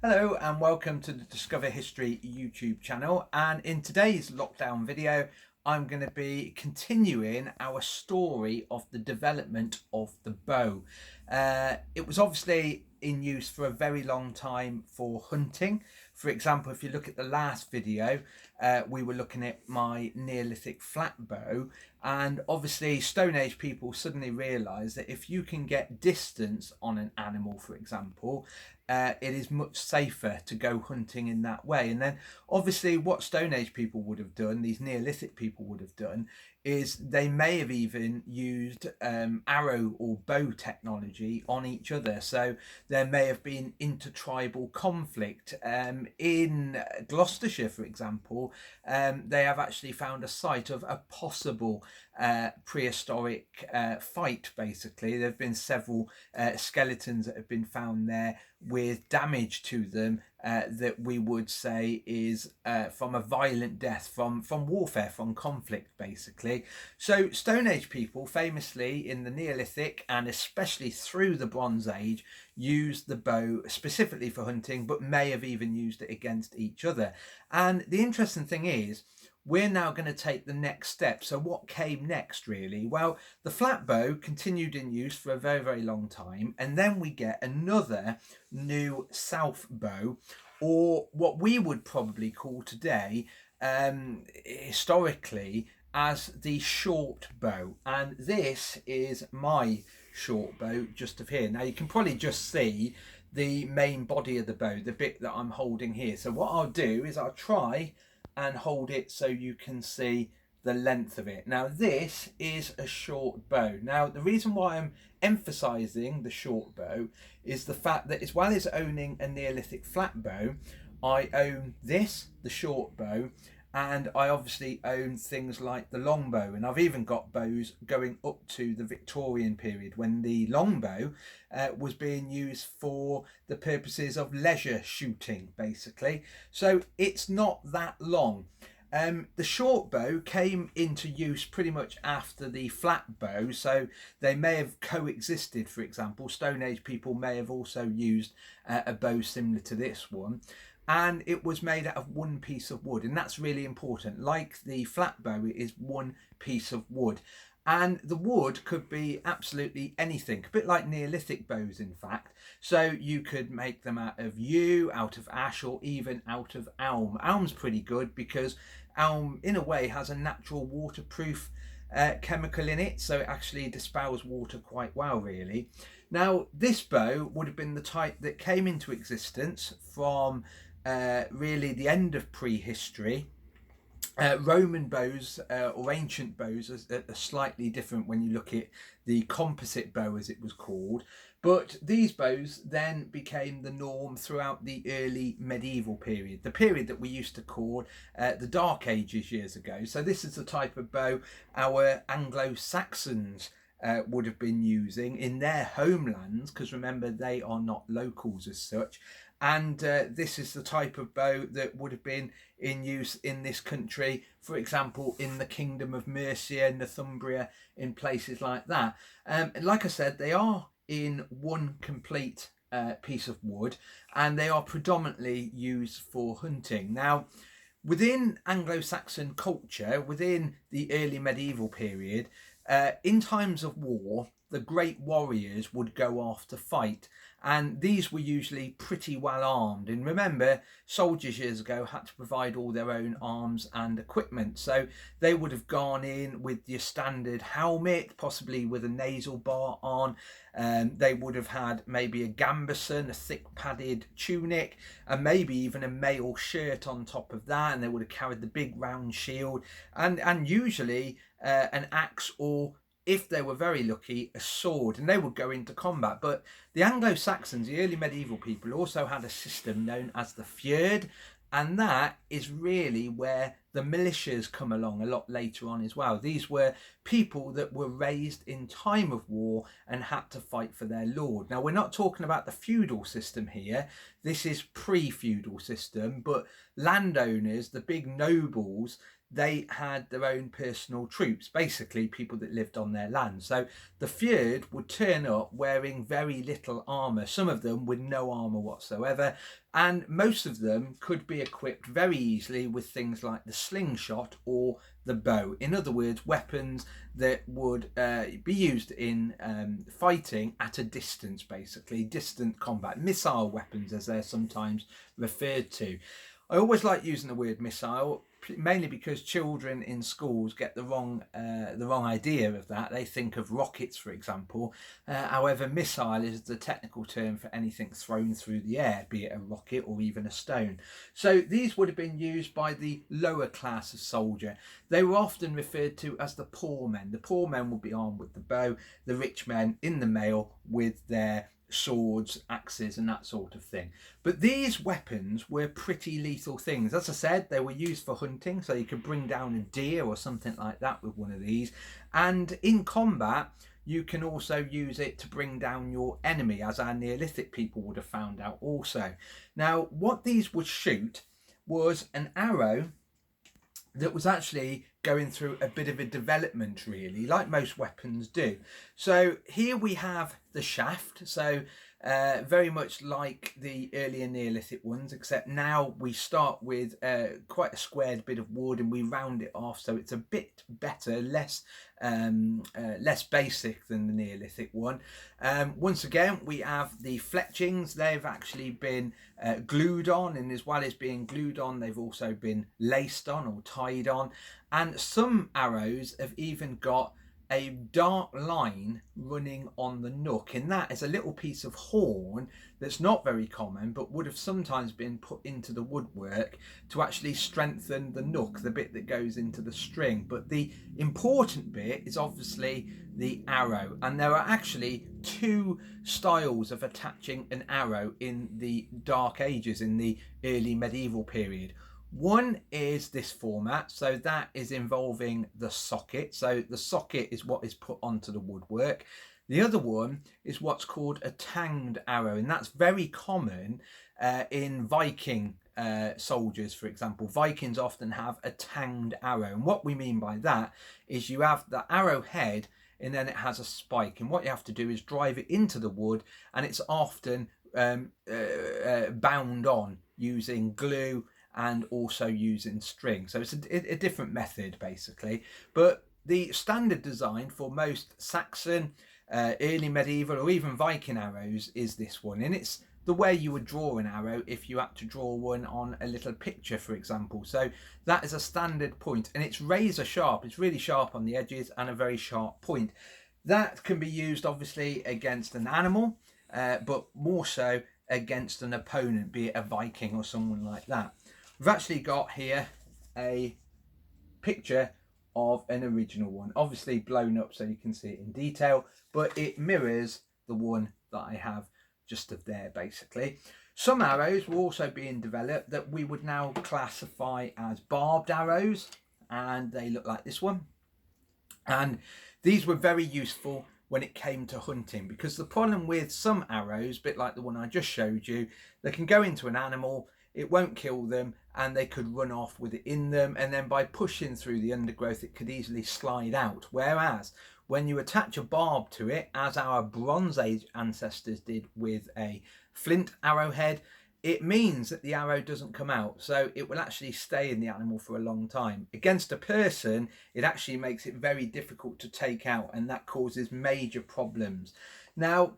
Hello and welcome to the Discover History YouTube channel, and in today's lockdown video I'm going to be continuing our story of the development of the bow. It was obviously in use for a very long time for hunting. For example, if you look at the last video, we were looking at my Neolithic flat bow, and obviously Stone Age people suddenly realised that if you can get distance on an animal, for example, it is much safer to go hunting in that way. And then obviously what Stone Age people would have done, these Neolithic people would have done, is they may have even used arrow or bow technology on each other. So there may have been intertribal conflict. In Gloucestershire, for example, they have actually found a site of a possible prehistoric fight. Basically, there have been several skeletons that have been found there with damage to them that we would say is from a violent death, from warfare, from conflict, basically. So Stone Age people famously in the Neolithic and especially through the Bronze Age used the bow specifically for hunting, but may have even used it against each other. And the interesting thing is, we're now going to take the next step. So what came next, really? Well, the flat bow continued in use for a very, very long time. And then we get another new south bow, or what we would probably call today, historically, as the short bow. And this is my short bow just of here. Now you can probably just see the main body of the bow, the bit that I'm holding here. So what I'll do is I'll try and hold it so you can see the length of it. Now this is a short bow. Now the reason why I'm emphasizing the short bow is the fact that as well as owning a Neolithic flat bow, I own this, the short bow, and I obviously own things like the longbow, and I've even got bows going up to the Victorian period when the longbow was being used for the purposes of leisure shooting, basically. So it's not that long. The short bow came into use pretty much after the flat bow, so they may have coexisted. For example, Stone Age people may have also used a bow similar to this one, and it was made out of one piece of wood, and that's really important. Like the flat bow, it is one piece of wood, and the wood could be absolutely anything, a bit like Neolithic bows in fact. So you could make them out of yew, out of ash, or even out of elm. Elm's pretty good because elm in a way has a natural waterproof chemical in it, so it actually dispels water quite well, really. Now this bow would have been the type that came into existence from really the end of prehistory. Roman bows or ancient bows are slightly different when you look at the composite bow, as it was called. But these bows then became the norm throughout the early medieval period, the period that we used to call the Dark Ages years ago. So this is the type of bow our Anglo-Saxons would have been using in their homelands, because remember, they are not locals as such. And this is the type of bow that would have been in use in this country, for example, in the Kingdom of Mercia, Northumbria, in places like that. And like I said, they are in one complete piece of wood, and they are predominantly used for hunting. Now, within Anglo-Saxon culture, within the early medieval period, in times of war, the great warriors would go off to fight, and these were usually pretty well armed. And remember, soldiers years ago had to provide all their own arms and equipment, so they would have gone in with your standard helmet, possibly with a nasal bar on. They would have had maybe a gambeson, a thick padded tunic, and maybe even a mail shirt on top of that, and they would have carried the big round shield, and usually an axe, or if they were very lucky, a sword, and they would go into combat. But the Anglo-Saxons, the early medieval people, also had a system known as the fjord, and that is really where the militias come along a lot later on as well. These were people that were raised in time of war and had to fight for their lord. Now, we're not talking about the feudal system here. This is pre-feudal system, but landowners, the big nobles, they had their own personal troops, basically people that lived on their land. So the Fjord would turn up wearing very little armour, some of them with no armour whatsoever, and most of them could be equipped very easily with things like the slingshot or the bow. In other words, weapons that would be used in fighting at a distance, basically distant combat, missile weapons as they're sometimes referred to. I always like using the word missile, mainly because children in schools get the wrong idea of that. They think of rockets, for example. However, missile is the technical term for anything thrown through the air, be it a rocket or even a stone. So these would have been used by the lower class of soldier. They were often referred to as the poor men. The poor men would be armed with the bow, the rich men in the mail with their swords, axes and that sort of thing. But these weapons were pretty lethal things. As I said, they were used for hunting, so you could bring down a deer or something like that with one of these. And in combat, you can also use it to bring down your enemy, as our Neolithic people would have found out also. Now, what these would shoot was an arrow that was actually going through a bit of a development, really, like most weapons do. So here we have the shaft, so very much like the earlier Neolithic ones, except now we start with quite a squared bit of wood and we round it off, so it's a bit better, less basic than the Neolithic one. Once again, we have the fletchings. They've actually been glued on, and as well as being glued on, they've also been laced on or tied on. And some arrows have even got a dark line running on the nook, and that is a little piece of horn that's not very common but would have sometimes been put into the woodwork to actually strengthen the nook, the bit that goes into the string. But the important bit is obviously the arrow, and there are actually two styles of attaching an arrow in the Dark Ages, in the early medieval period. One is this format, so that is involving the socket. So the socket is what is put onto the woodwork. The other one is what's called a tanged arrow, and that's very common in Viking soldiers, for example. Vikings often have a tanged arrow, and what we mean by that is you have the arrowhead and then it has a spike, and what you have to do is drive it into the wood, and it's often bound on using glue and also using string. So it's a different method, basically. But the standard design for most Saxon, early medieval or even Viking arrows is this one, and it's the way you would draw an arrow if you had to draw one on a little picture, for example. So that is a standard point, and it's razor sharp. It's really sharp on the edges and a very sharp point. That can be used obviously against an animal, but more so against an opponent, be it a Viking or someone like that. We've actually got here a picture of an original one, obviously blown up so you can see it in detail, but it mirrors the one that I have just up there, basically. Some arrows were also being developed that we would now classify as barbed arrows, and they look like this one. And these were very useful when it came to hunting, because the problem with some arrows, a bit like the one I just showed you, they can go into an animal, it won't kill them, and they could run off with it in them, and then by pushing through the undergrowth it could easily slide out. Whereas when you attach a barb to it, as our Bronze Age ancestors did with a flint arrowhead, it means that the arrow doesn't come out, so it will actually stay in the animal for a long time. Against a person, it actually makes it very difficult to take out, and that causes major problems. Now,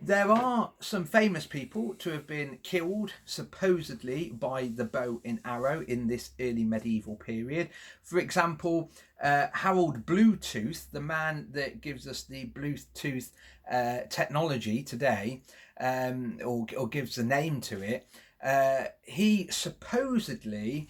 there are some famous people to have been killed, supposedly, by the bow and arrow in this early medieval period. For example, Harold Bluetooth, the man that gives us the Bluetooth technology today, or gives the name to it, he supposedly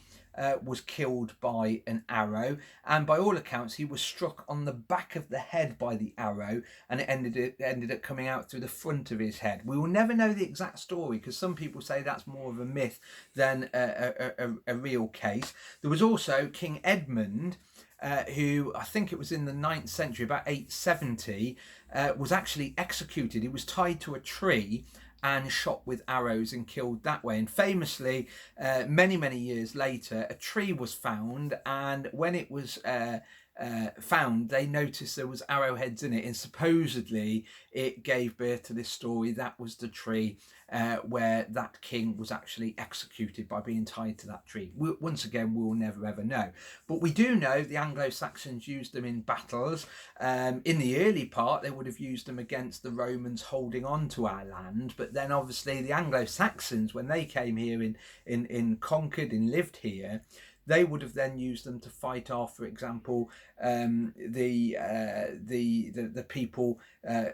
was killed by an arrow, and by all accounts he was struck on the back of the head by the arrow, and it ended up coming out through the front of his head. We will never know the exact story, because some people say that's more of a myth than a real case. There was also King Edmund, who I think it was in the 9th century, about 870, was actually executed. He was tied to a tree and shot with arrows and killed that way. And famously, many years later, a tree was found, and when it was found, they noticed there was arrowheads in it, and supposedly it gave birth to this story. That was the tree where that king was actually executed by being tied to that tree. Once again, we'll never ever know, but we do know the Anglo-Saxons used them in battles. In the early part, they would have used them against the Romans holding on to our land, but then obviously the Anglo-Saxons, when they came here in conquered and lived here, they would have then used them to fight off, for example, the people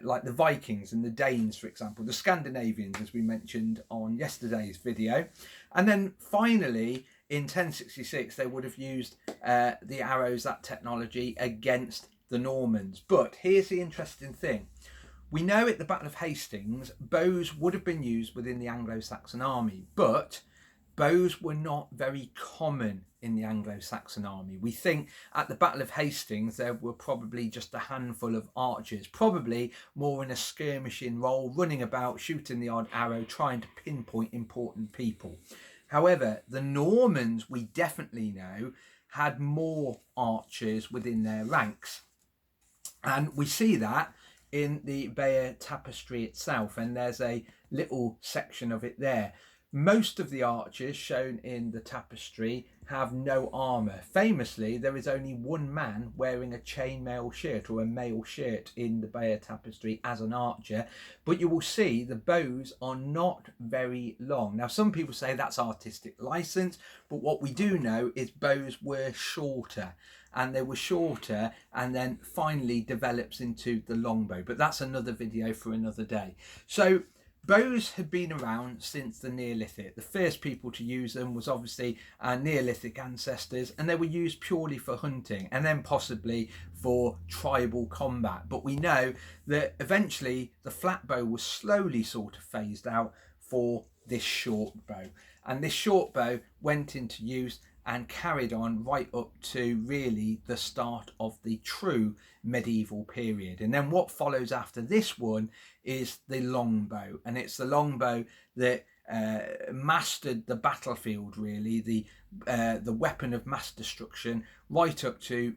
like the Vikings and the Danes, for example, the Scandinavians, as we mentioned on yesterday's video. And then finally, in 1066, they would have used the arrows, that technology, against the Normans. But here's the interesting thing. We know at the Battle of Hastings, bows would have been used within the Anglo-Saxon army, but bows were not very common in the Anglo-Saxon army. We think at the Battle of Hastings there were probably just a handful of archers, probably more in a skirmishing role, running about, shooting the odd arrow, trying to pinpoint important people. However, the Normans, we definitely know, had more archers within their ranks. And we see that in the Bayeux Tapestry itself, and there's a little section of it there. Most of the archers shown in the tapestry have no armour. Famously, there is only one man wearing a chainmail shirt or a mail shirt in the Bayeux Tapestry as an archer, but you will see the bows are not very long. Now, some people say that's artistic license, but what we do know is bows were shorter, and they were shorter and then finally develops into the longbow, but that's another video for another day. So bows had been around since the Neolithic. The first people to use them was obviously our Neolithic ancestors, and they were used purely for hunting and then possibly for tribal combat. But we know that eventually the flat bow was slowly sort of phased out for this short bow, and this short bow went into use and carried on right up to really the start of the true medieval period. And then what follows after this one is the longbow, and it's the longbow that mastered the battlefield, really, the weapon of mass destruction, right up to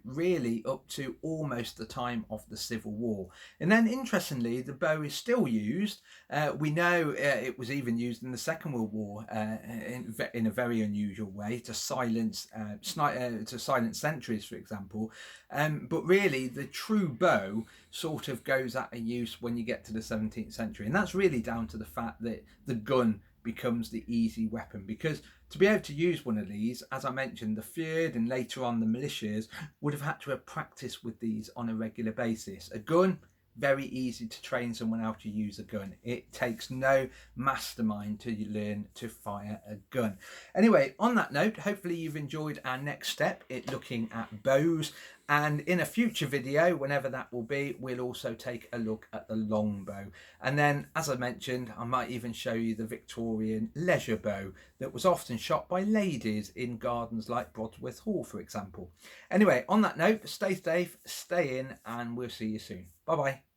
almost the time of the Civil War. And then interestingly, the bow is still used. We know it was even used in the Second World War in a very unusual way to silence sentries, for example. But really, the true bow sort of goes out of use when you get to the 17th century, and that's really down to the fact that the gun becomes the easy weapon, because to be able to use one of these, as I mentioned, the Fjord and later on the militias would have had to have practiced with these on a regular basis. A gun, very easy to train someone how to use a gun. It takes no mastermind to learn to fire a gun. Anyway, on that note, hopefully you've enjoyed our next step in looking at bows, and in a future video, whenever that will be, we'll also take a look at the longbow. And then, as I mentioned, I might even show you the Victorian leisure bow that was often shot by ladies in gardens like Brodsworth Hall, for example. Anyway, on that note, stay safe, stay in, and we'll see you soon. Bye bye.